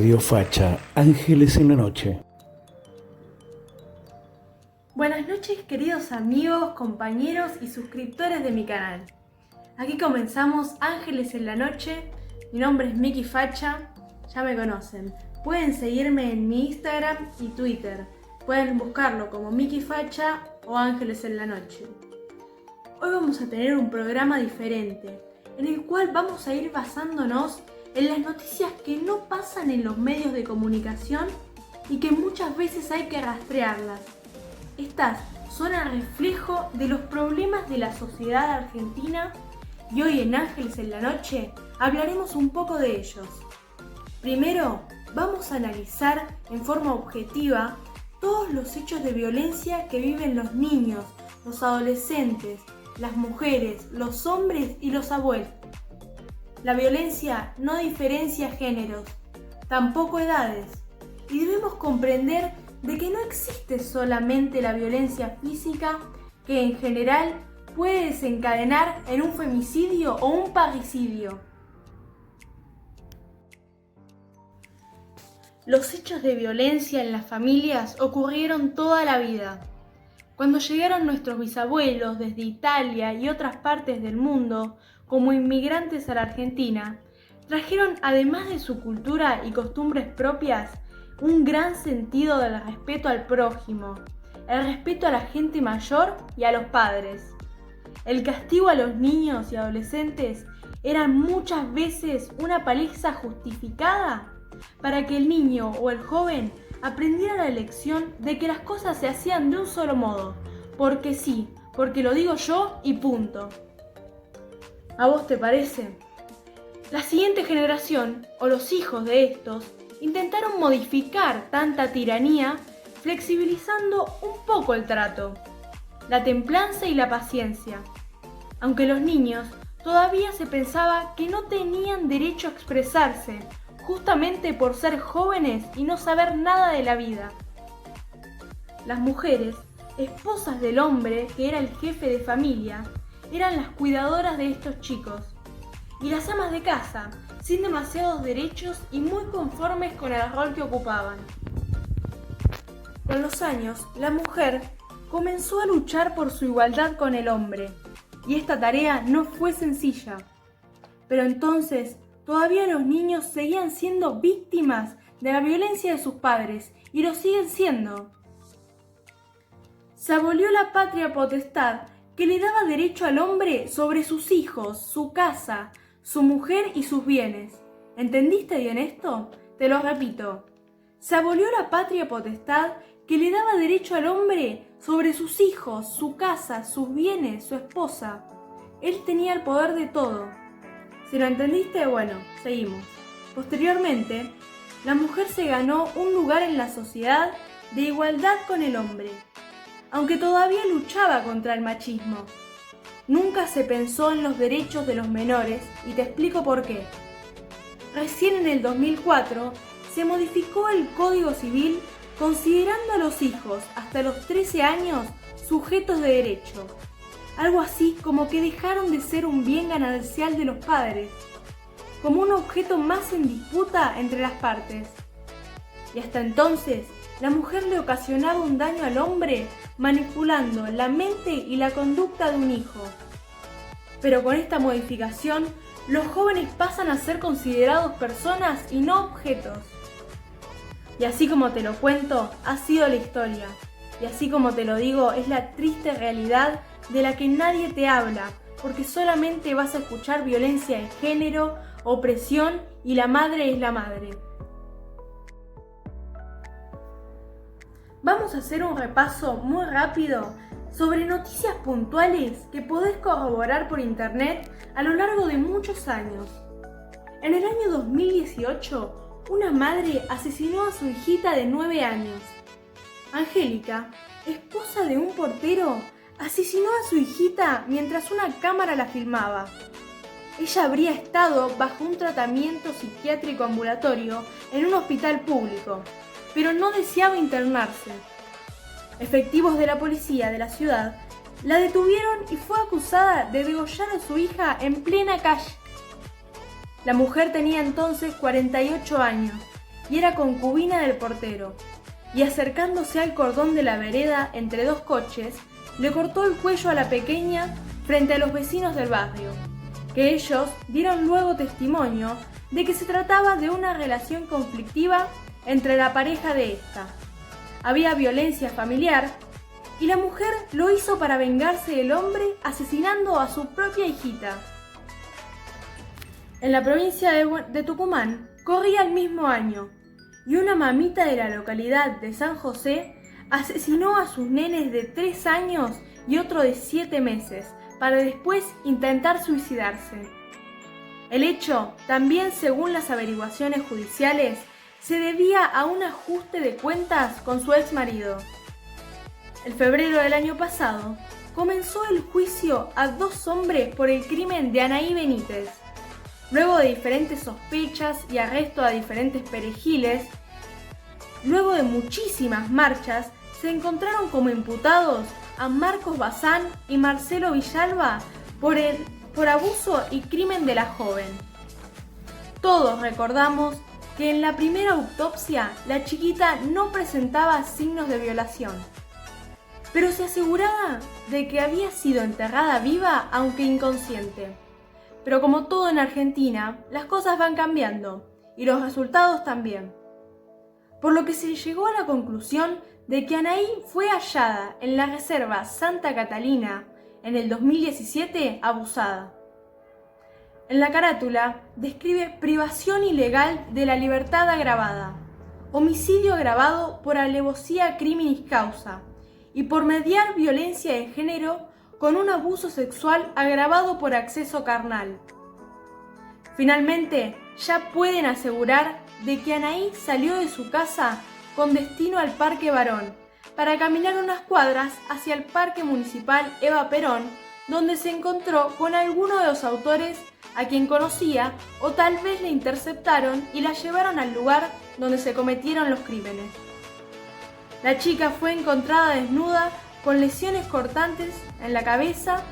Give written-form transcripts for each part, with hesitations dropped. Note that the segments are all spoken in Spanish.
Radio Facha, Ángeles en la Noche. Buenas noches, queridos amigos, compañeros y suscriptores de mi canal. Aquí comenzamos Ángeles en la Noche. Mi nombre es Miki Facha, ya me conocen. Pueden seguirme en mi Instagram y Twitter. Pueden buscarlo como Miki Facha o Ángeles en la Noche. Hoy vamos a tener un programa diferente, en el cual vamos a ir basándonos en las noticias que no pasan en los medios de comunicación y que muchas veces hay que rastrearlas. Estas son el reflejo de los problemas de la sociedad argentina y hoy en Ángeles en la Noche hablaremos un poco de ellos. Primero, vamos a analizar en forma objetiva todos los hechos de violencia que viven los niños, los adolescentes, las mujeres, los hombres y los abuelos. La violencia no diferencia géneros, tampoco edades, y debemos comprender de que no existe solamente la violencia física que en general puede desencadenar en un femicidio o un parricidio. Los hechos de violencia en las familias ocurrieron toda la vida. Cuando llegaron nuestros bisabuelos desde Italia y otras partes del mundo como inmigrantes a la Argentina, trajeron, además de su cultura y costumbres propias, un gran sentido del respeto al prójimo, el respeto a la gente mayor y a los padres. El castigo a los niños y adolescentes era muchas veces una paliza justificada para que el niño o el joven aprendiera la lección de que las cosas se hacían de un solo modo, porque sí, porque lo digo yo y punto. ¿A vos te parece? La siguiente generación, o los hijos de estos, intentaron modificar tanta tiranía, flexibilizando un poco el trato, la templanza y la paciencia. Aunque los niños todavía se pensaba que no tenían derecho a expresarse, justamente por ser jóvenes y no saber nada de la vida. Las mujeres, esposas del hombre que era el jefe de familia, eran las cuidadoras de estos chicos, y las amas de casa, sin demasiados derechos y muy conformes con el rol que ocupaban. Con los años, la mujer comenzó a luchar por su igualdad con el hombre, y esta tarea no fue sencilla. Pero entonces, todavía los niños seguían siendo víctimas de la violencia de sus padres, y lo siguen siendo. Se abolió la patria potestad que le daba derecho al hombre sobre sus hijos, su casa, su mujer y sus bienes. ¿Entendiste bien esto? Te lo repito. Se abolió la patria potestad que le daba derecho al hombre sobre sus hijos, su casa, sus bienes, su esposa. Él tenía el poder de todo. Si lo entendiste, bueno, seguimos. Posteriormente, la mujer se ganó un lugar en la sociedad de igualdad con el hombre, aunque todavía luchaba contra el machismo. Nunca se pensó en los derechos de los menores y te explico por qué. Recién en el 2004 se modificó el Código Civil considerando a los hijos hasta los 13 años sujetos de derecho. Algo así como que dejaron de ser un bien ganancial de los padres, como un objeto más en disputa entre las partes. Y hasta entonces, la mujer le ocasionaba un daño al hombre manipulando la mente y la conducta de un hijo. Pero con esta modificación, los jóvenes pasan a ser considerados personas y no objetos. Y así como te lo cuento, ha sido la historia. Y así como te lo digo, es la triste realidad de la que nadie te habla, porque solamente vas a escuchar violencia de género, opresión y la madre es la madre. Vamos a hacer un repaso muy rápido sobre noticias puntuales que podés corroborar por internet a lo largo de muchos años. En el año 2018, una madre asesinó a su hijita de 9 años. Angélica, esposa de un portero, asesinó a su hijita mientras una cámara la filmaba. Ella habría estado bajo un tratamiento psiquiátrico ambulatorio en un hospital público, pero no deseaba internarse. Efectivos de la policía de la ciudad la detuvieron y fue acusada de degollar a su hija en plena calle. La mujer tenía entonces 48 años y era concubina del portero, y acercándose al cordón de la vereda entre dos coches, le cortó el cuello a la pequeña frente a los vecinos del barrio, que ellos dieron luego testimonio de que se trataba de una relación conflictiva entre la pareja de esta. Había violencia familiar y la mujer lo hizo para vengarse del hombre asesinando a su propia hijita. En la provincia de Tucumán corría el mismo año y una mamita de la localidad de San José asesinó a sus nenes de 3 años y otro de 7 meses para después intentar suicidarse. El hecho, también según las averiguaciones judiciales, se debía a un ajuste de cuentas con su ex marido. En febrero del año pasado, comenzó el juicio a 2 hombres por el crimen de Anaí Benítez. Luego de diferentes sospechas y arresto a diferentes perejiles, luego de muchísimas marchas, se encontraron como imputados a Marcos Bazán y Marcelo Villalba por abuso y crimen de la joven. Todos recordamos que en la primera autopsia la chiquita no presentaba signos de violación, pero se aseguraba de que había sido enterrada viva aunque inconsciente. Pero como todo en Argentina, las cosas van cambiando y los resultados también. Por lo que se llegó a la conclusión de que Anaí fue hallada en la reserva Santa Catalina en el 2017 abusada. En la carátula describe privación ilegal de la libertad agravada, homicidio agravado por alevosía criminis causa y por mediar violencia de género con un abuso sexual agravado por acceso carnal. Finalmente, ya pueden asegurar de que Anaí salió de su casa con destino al Parque Barón, para caminar unas cuadras hacia el Parque Municipal Eva Perón, donde se encontró con alguno de los autores a quien conocía o tal vez le interceptaron y la llevaron al lugar donde se cometieron los crímenes. La chica fue encontrada desnuda con lesiones cortantes en la cabeza,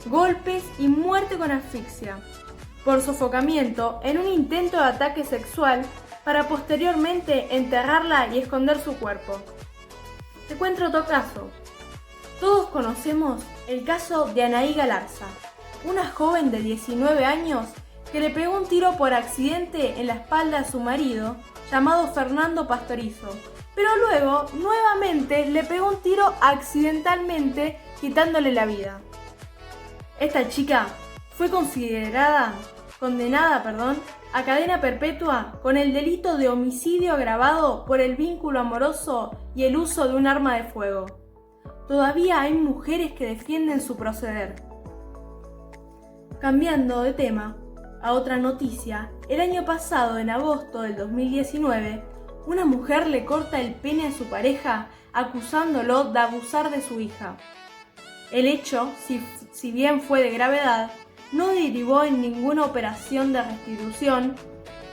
golpes y muerte con asfixia, por sofocamiento en un intento de ataque sexual para posteriormente enterrarla y esconder su cuerpo. Te cuento otro caso. Todos conocemos el caso de Anaí Galarza, una joven de 19 años que le pegó un tiro por accidente en la espalda a su marido, llamado Fernando Pastorizo, pero luego nuevamente le pegó un tiro accidentalmente, quitándole la vida. Esta chica fue condenada a cadena perpetua con el delito de homicidio agravado por el vínculo amoroso y el uso de un arma de fuego. Todavía hay mujeres que defienden su proceder. Cambiando de tema a otra noticia, el año pasado, en agosto del 2019, una mujer le corta el pene a su pareja acusándolo de abusar de su hija. El hecho, si bien fue de gravedad, no derivó en ninguna operación de restitución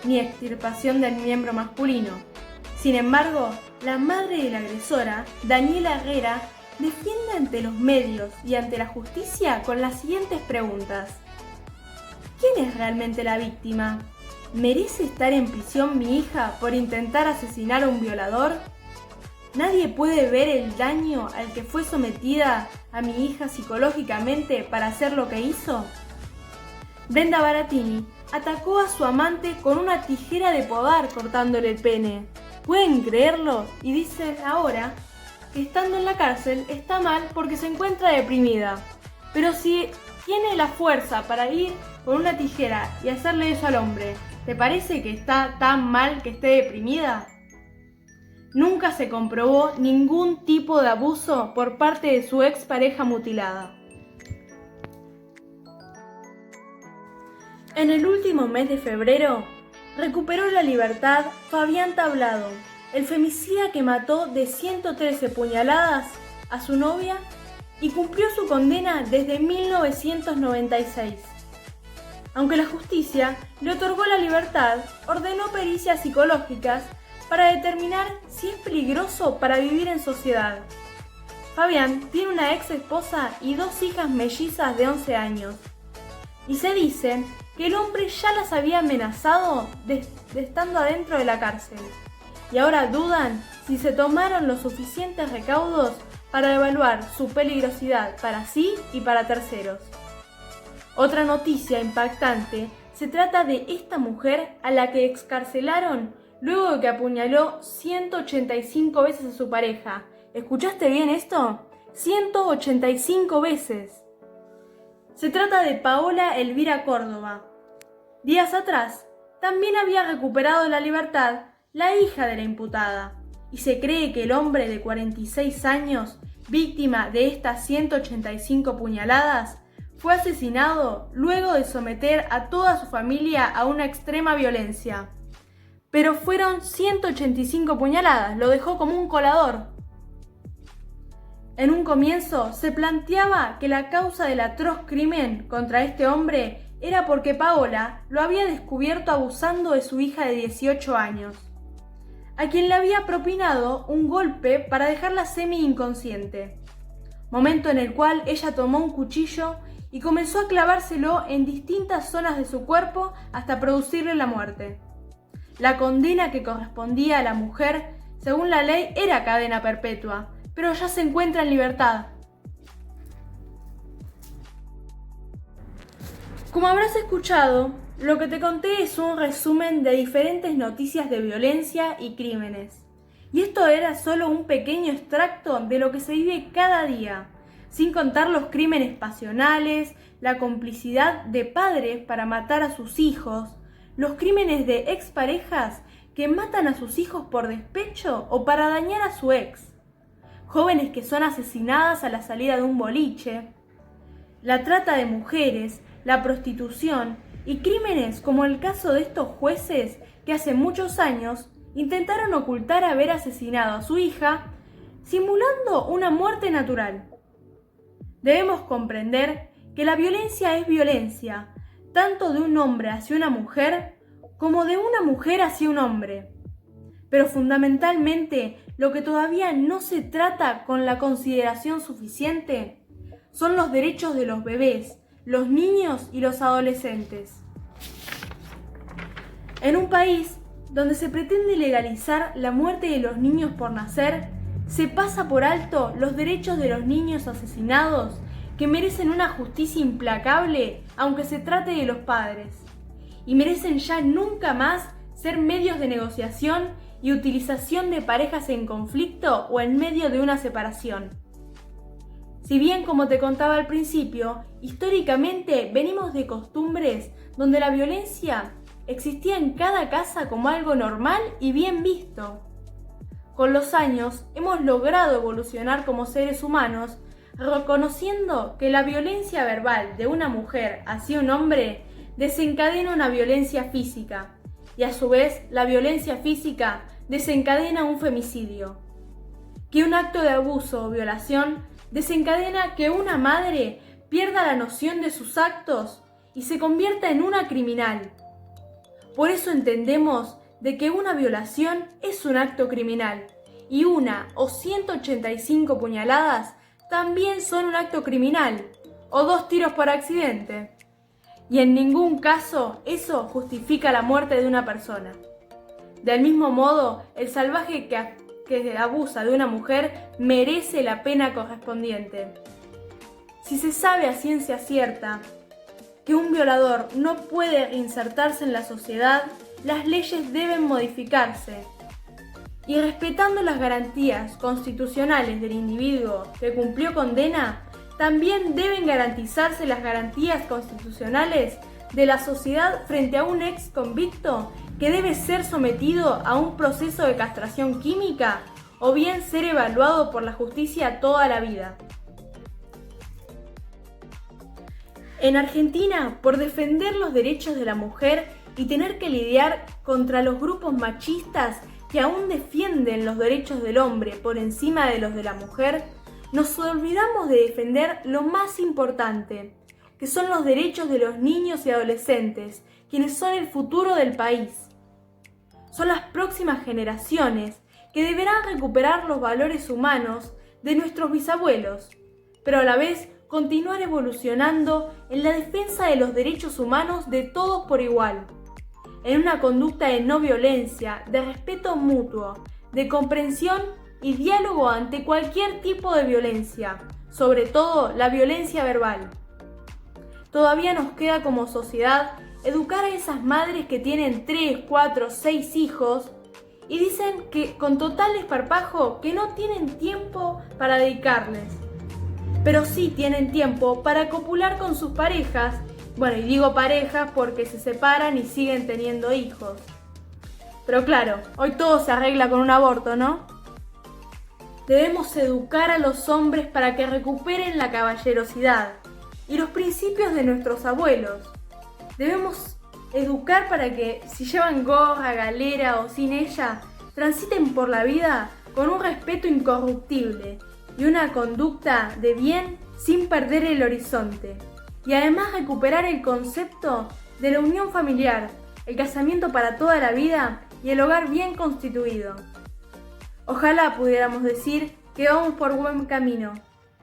ni extirpación del miembro masculino. Sin embargo, la madre de la agresora, Daniela Herrera, defiende ante los medios y ante la justicia con las siguientes preguntas. ¿Quién es realmente la víctima? ¿Merece estar en prisión mi hija por intentar asesinar a un violador? ¿Nadie puede ver el daño al que fue sometida a mi hija psicológicamente para hacer lo que hizo? Brenda Baratini atacó a su amante con una tijera de podar cortándole el pene. ¿Pueden creerlo? Y dicen ahora que estando en la cárcel está mal porque se encuentra deprimida. Pero si tiene la fuerza para ir con una tijera y hacerle eso al hombre, ¿te parece que está tan mal que esté deprimida? Nunca se comprobó ningún tipo de abuso por parte de su expareja mutilada. En el último mes de febrero, recuperó la libertad Fabián Tablado, el femicida que mató de 113 puñaladas a su novia y cumplió su condena desde 1996. Aunque la justicia le otorgó la libertad, ordenó pericias psicológicas para determinar si es peligroso para vivir en sociedad. Fabián tiene una ex esposa y 2 hijas mellizas de 11 años. Y se dice que el hombre ya las había amenazado de estando adentro de la cárcel. y ahora dudan si se tomaron los suficientes recaudos para evaluar su peligrosidad para sí y para terceros. Otra noticia impactante se trata de esta mujer a la que excarcelaron luego de que apuñaló 185 veces a su pareja. ¿Escuchaste bien esto? 185 veces. Se trata de Paola Elvira Córdoba. Días atrás, también había recuperado la libertad la hija de la imputada, y se cree que el hombre de 46 años, víctima de estas 185 puñaladas, fue asesinado luego de someter a toda su familia a una extrema violencia. Pero fueron 185 puñaladas, lo dejó como un colador. En un comienzo se planteaba que la causa del atroz crimen contra este hombre era porque Paola lo había descubierto abusando de su hija de 18 años, a quien le había propinado un golpe para dejarla semi-inconsciente, momento en el cual ella tomó un cuchillo y comenzó a clavárselo en distintas zonas de su cuerpo hasta producirle la muerte. La condena que correspondía a la mujer, según la ley, era cadena perpetua, pero ya se encuentra en libertad. Como habrás escuchado, lo que te conté es un resumen de diferentes noticias de violencia y crímenes. Y esto era solo un pequeño extracto de lo que se vive cada día, sin contar los crímenes pasionales, la complicidad de padres para matar a sus hijos, los crímenes de exparejas que matan a sus hijos por despecho o para dañar a su ex, jóvenes que son asesinadas a la salida de un boliche, la trata de mujeres, la prostitución y crímenes como el caso de estos jueces que hace muchos años intentaron ocultar haber asesinado a su hija simulando una muerte natural. Debemos comprender que la violencia es violencia, tanto de un hombre hacia una mujer como de una mujer hacia un hombre. Pero fundamentalmente lo que todavía no se trata con la consideración suficiente son los derechos de los bebés, los niños y los adolescentes. En un país donde se pretende legalizar la muerte de los niños por nacer, se pasa por alto los derechos de los niños asesinados que merecen una justicia implacable aunque se trate de los padres, y merecen ya nunca más ser medios de negociación y utilización de parejas en conflicto o en medio de una separación. Si bien, como te contaba al principio, históricamente venimos de costumbres donde la violencia existía en cada casa como algo normal y bien visto. Con los años hemos logrado evolucionar como seres humanos, reconociendo que la violencia verbal de una mujer hacia un hombre desencadena una violencia física, y a su vez la violencia física desencadena un femicidio. Que un acto de abuso o violación desencadena que una madre pierda la noción de sus actos y se convierta en una criminal. Por eso entendemos de que una violación es un acto criminal y una o 185 puñaladas también son un acto criminal o 2 tiros por accidente. Y en ningún caso eso justifica la muerte de una persona. Del mismo modo, el salvaje que abusa de una mujer merece la pena correspondiente. Si se sabe a ciencia cierta que un violador no puede reinsertarse en la sociedad, las leyes deben modificarse. Y respetando las garantías constitucionales del individuo que cumplió condena, también deben garantizarse las garantías constitucionales de la sociedad frente a un ex convicto que debe ser sometido a un proceso de castración química o bien ser evaluado por la justicia toda la vida. En Argentina, por defender los derechos de la mujer y tener que lidiar contra los grupos machistas que aún defienden los derechos del hombre por encima de los de la mujer, nos olvidamos de defender lo más importante, que son los derechos de los niños y adolescentes, quienes son el futuro del país. Son las próximas generaciones que deberán recuperar los valores humanos de nuestros bisabuelos, pero a la vez continuar evolucionando en la defensa de los derechos humanos de todos por igual. en una conducta de no violencia, de respeto mutuo, de comprensión y diálogo ante cualquier tipo de violencia, sobre todo la violencia verbal. Todavía nos queda como sociedad educar a esas madres que tienen 3, 4, 6 hijos y dicen que con total desparpajo que no tienen tiempo para dedicarles. Pero sí tienen tiempo para copular con sus parejas, bueno, y digo parejas porque se separan y siguen teniendo hijos. Pero claro, hoy todo se arregla con un aborto, ¿no? Debemos educar a los hombres para que recuperen la caballerosidad y los principios de nuestros abuelos. Debemos educar para que, si llevan gorra, galera o sin ella, transiten por la vida con un respeto incorruptible y una conducta de bien sin perder el horizonte. Y además recuperar el concepto de la unión familiar, el casamiento para toda la vida y el hogar bien constituido. Ojalá pudiéramos decir que vamos por buen camino,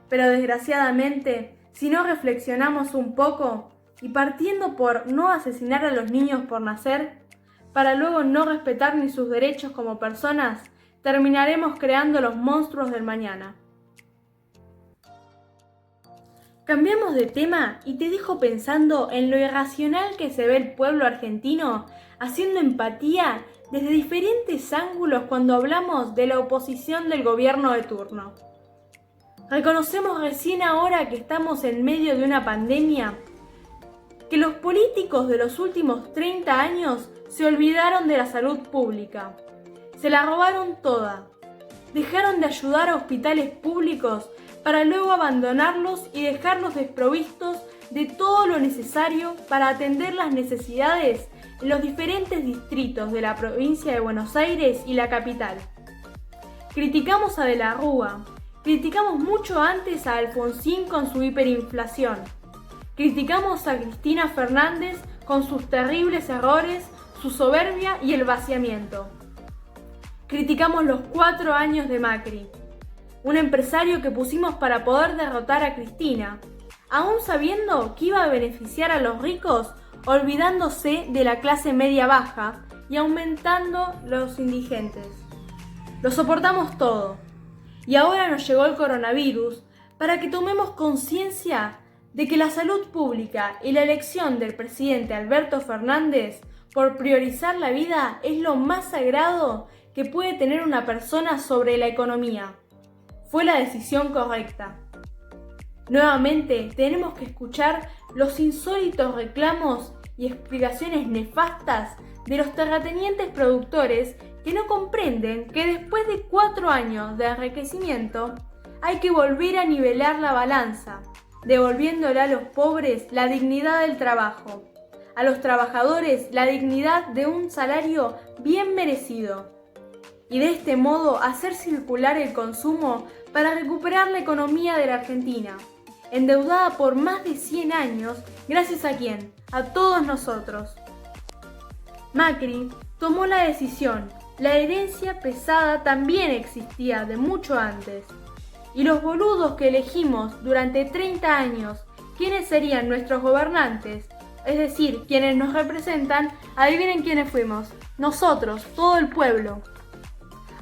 pero desgraciadamente, si no reflexionamos un poco, y partiendo por no asesinar a los niños por nacer, para luego no respetar ni sus derechos como personas, terminaremos creando los monstruos del mañana. Cambiamos de tema y te dejo pensando en lo irracional que se ve el pueblo argentino haciendo empatía desde diferentes ángulos cuando hablamos de la oposición del gobierno de turno. Reconocemos recién ahora que estamos en medio de una pandemia que los políticos de los últimos 30 años se olvidaron de la salud pública. Se la robaron toda. Dejaron de ayudar a hospitales públicos para luego abandonarlos y dejarlos desprovistos de todo lo necesario para atender las necesidades en los diferentes distritos de la provincia de Buenos Aires y la capital. Criticamos a De la Rúa, criticamos mucho antes a Alfonsín con su hiperinflación, criticamos a Cristina Fernández con sus terribles errores, su soberbia y el vaciamiento. Criticamos los 4 años de Macri, un empresario que pusimos para poder derrotar a Cristina, aún sabiendo que iba a beneficiar a los ricos, olvidándose de la clase media baja y aumentando los indigentes. Lo soportamos todo, y ahora nos llegó el coronavirus para que tomemos conciencia de que la salud pública y la elección del presidente Alberto Fernández por priorizar la vida es lo más sagrado que puede tener una persona sobre la economía. Fue la decisión correcta. Nuevamente tenemos que escuchar los insólitos reclamos y explicaciones nefastas de los terratenientes productores que no comprenden que después de 4 años de enriquecimiento hay que volver a nivelar la balanza, devolviéndole a los pobres la dignidad del trabajo, a los trabajadores la dignidad de un salario bien merecido, y de este modo hacer circular el consumo para recuperar la economía de la Argentina, endeudada por más de 100 años, gracias a quién, a todos nosotros. Macri tomó la decisión, la herencia pesada también existía de mucho antes, y los boludos que elegimos durante 30 años, ¿quiénes serían nuestros gobernantes? Es decir, quienes nos representan, adivinen quiénes fuimos, nosotros, todo el pueblo.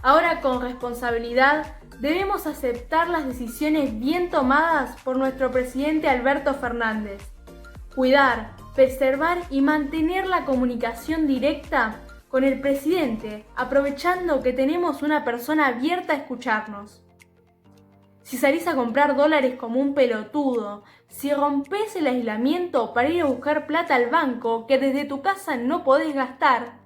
Ahora con responsabilidad debemos aceptar las decisiones bien tomadas por nuestro presidente Alberto Fernández. Cuidar, preservar y mantener la comunicación directa con el presidente, aprovechando que tenemos una persona abierta a escucharnos. Si salís a comprar dólares como un pelotudo, si rompés el aislamiento para ir a buscar plata al banco que desde tu casa no podés gastar,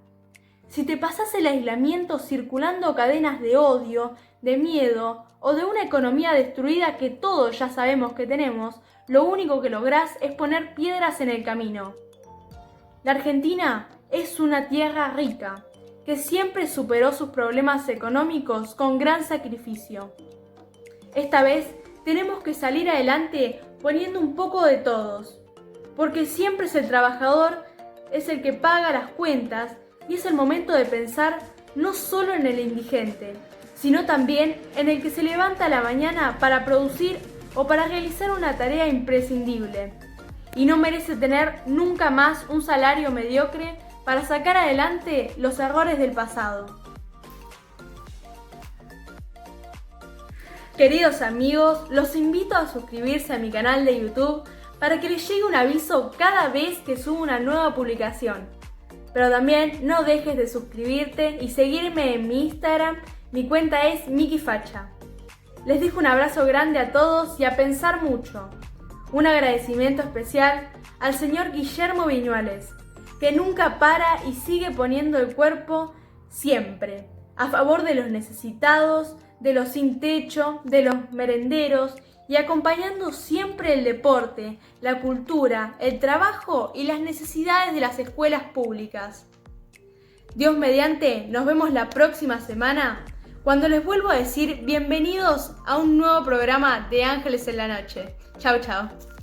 si te pasás el aislamiento circulando cadenas de odio, de miedo o de una economía destruida que todos ya sabemos que tenemos, lo único que lográs es poner piedras en el camino. La Argentina es una tierra rica, que siempre superó sus problemas económicos con gran sacrificio. Esta vez tenemos que salir adelante poniendo un poco de todos, porque siempre es el trabajador, es el que paga las cuentas y es el momento de pensar no solo en el indigente, sino también en el que se levanta a la mañana para producir o para realizar una tarea imprescindible y no merece tener nunca más un salario mediocre para sacar adelante los errores del pasado. Queridos amigos, los invito a suscribirse a mi canal de YouTube para que les llegue un aviso cada vez que subo una nueva publicación. Pero también no dejes de suscribirte y seguirme en mi Instagram, mi cuenta es MikiFacha. Les dejo un abrazo grande a todos y a pensar mucho. Un agradecimiento especial al señor Guillermo Viñuales, que nunca para y sigue poniendo el cuerpo siempre, a favor de los necesitados, de los sin techo, de los merenderos y acompañando siempre el deporte, la cultura, el trabajo y las necesidades de las escuelas públicas. Dios mediante, nos vemos la próxima semana cuando les vuelvo a decir bienvenidos a un nuevo programa de Ángeles en la Noche. Chao, chao.